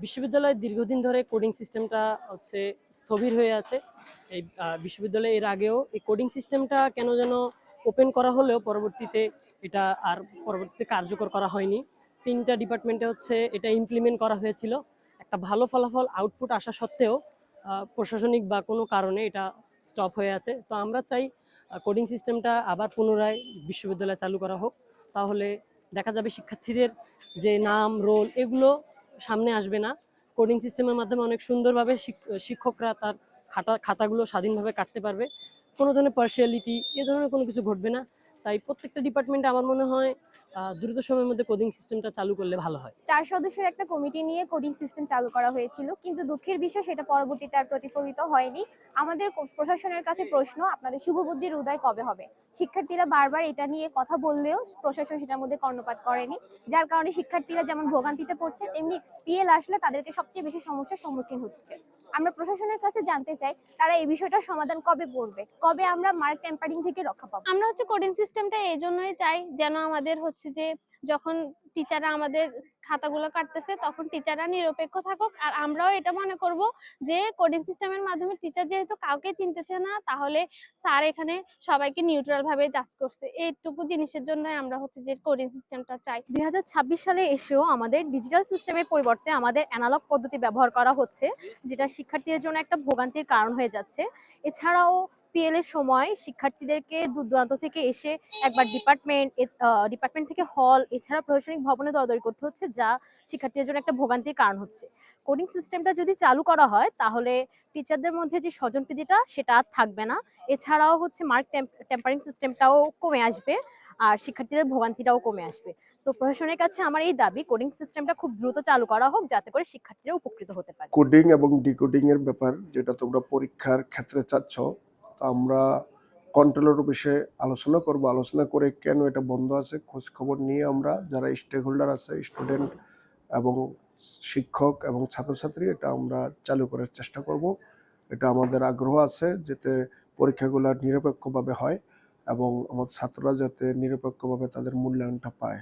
বিশ্ববিদ্যালয়ে দীর্ঘদিন ধরে কোডিং সিস্টেমটা হচ্ছে স্থবির হয়ে আছে। এই বিশ্ববিদ্যালয়ে এর আগেও এই কোডিং সিস্টেমটা কেন যেন ওপেন করা হলেও পরবর্তীতে এটা আর পরবর্তীতে কার্যকর করা হয়নি। ৩টা ডিপার্টমেন্টে হচ্ছে এটা ইমপ্লিমেন্ট করা হয়েছিল। একটা ভালো ফলাফল আউটপুট আসা সত্ত্বেও প্রশাসনিক বা কোনো কারণে এটা স্টপ হয়ে আছে। তো আমরা চাই কোডিং সিস্টেমটা আবার পুনরায় বিশ্ববিদ্যালয়ে চালু করা হোক। তাহলে দেখা যাবে শিক্ষার্থীদের যে নাম, রোল এগুলো সামনে আসবে না। কোডিং সিস্টেমের মাধ্যমে অনেক সুন্দরভাবে শিক্ষকরা তার খাতাগুলো স্বাধীনভাবে কাটতে পারবে। কোনো ধরনের পার্সিয়ালিটি এ ধরনের কোনো কিছু ঘটবে না। তাই প্রত্যেকটা ডিপার্টমেন্টে আমার মনে হয় দ্রুত সময়ের মধ্যে কোডিং সিস্টেমটা চালু করলে ভালো হয়। 4 সদস্যের একটা কমিটি নিয়ে কোডিং সিস্টেম চালু করা হয়েছিল, কিন্তু দুঃখের বিষয় সেটা পরবর্তীতে আর প্রতিফলিত হয়নি। আমাদের প্রশাসনের কাছে প্রশ্ন, আপনাদের শুভবুদ্ধির উদয় কবে হবে? শিক্ষার্থীরা বারবার এটা নিয়ে কথা বললেও প্রশাসন সেটার মধ্যে কর্ণপাত করেনি, যার কারণে শিক্ষার্থীরা যেমন ভোগান্তিতে পড়ছে, তেমনি পিএল আসলে তাদেরকে সবচেয়ে বেশি সমস্যার সম্মুখীন হচ্ছে। আমরা প্রশাসনের কাছে জানতে চাই তারা এই বিষয়টার সমাধান কবে করবে, কবে আমরা মার্ক টেম্পারিং থেকে রক্ষা পাবো। আমরা কোডিং সিস্টেমটা এই জন্যই চাই যেন আমাদের যে যখন টিচাররা আমাদের খাতাগুলো কাটতেছে তখন টিচাররা নিরপেক্ষ থাকুক, আর আমরাও এটা মনে করব যে কোডিং সিস্টেমের মাধ্যমে টিচার যেহেতু কাউকে চিনতেছে না, তাহলে স্যার এখানে সবাইকে নিউট্রাল ভাবে জাজ করছে। এইটুকু জিনিসের জন্য আমরা যে কোডিং সিস্টেমটা চাই। 2026 সালে এসেও আমাদের ডিজিটাল সিস্টেমের পরিবর্তে আমাদের অ্যানালগ পদ্ধতি ব্যবহার করা হচ্ছে, যেটা শিক্ষার্থীদের জন্য একটা ভোগান্তির কারণ হয়ে যাচ্ছে। এছাড়াও পিএল এর সময় শিক্ষার্থীদেরকে দূর দূরান্ত থেকে এসে একবার ডিপার্টমেন্ট থেকে হল, এছাড়া প্রশাসনিক ভবনে দৌড়াদৌড়ি করতে হচ্ছে, যা শিক্ষার্থীদের জন্য একটা ভোগান্তির কারণ হচ্ছে। কোডিং সিস্টেমটা যদি চালু করা হয় তাহলে টিচারদের মধ্যে যে স্বজনপ্রীতিটা সেটা আর থাকবে না। এছাড়াও মার্ক টেম্পারিং সিস্টেমটাও কমে আসবে, আর শিক্ষার্থীদের ভোগান্তিটাও কমে আসবে। তো প্রশাসনের কাছে আমার এই দাবি, কোডিং সিস্টেমটা খুব দ্রুত চালু করা হোক, যাতে করে শিক্ষার্থীরা উপকৃত হতে পারে। কোডিং এবং ডিকোডিং এর ব্যাপার যেটা তোমরা পরীক্ষার ক্ষেত্রে চাচ্ছ, তো আমরা কন্ট্রোলার অফিসে আলোচনা করব। আলোচনা করে কেন এটা বন্ধ আছে খোঁজ খবর নিয়ে আমরা যারা স্টেক হোল্ডার আছে, স্টুডেন্ট এবং শিক্ষক এবং ছাত্রছাত্রী, এটা আমরা চালু করার চেষ্টা করব। এটা আমাদের আগ্রহ আছে যাতে পরীক্ষাগুলো নিরপেক্ষভাবে হয় এবং আমাদের ছাত্ররা যাতে নিরপেক্ষভাবে তাদের মূল্যায়নটা পায়।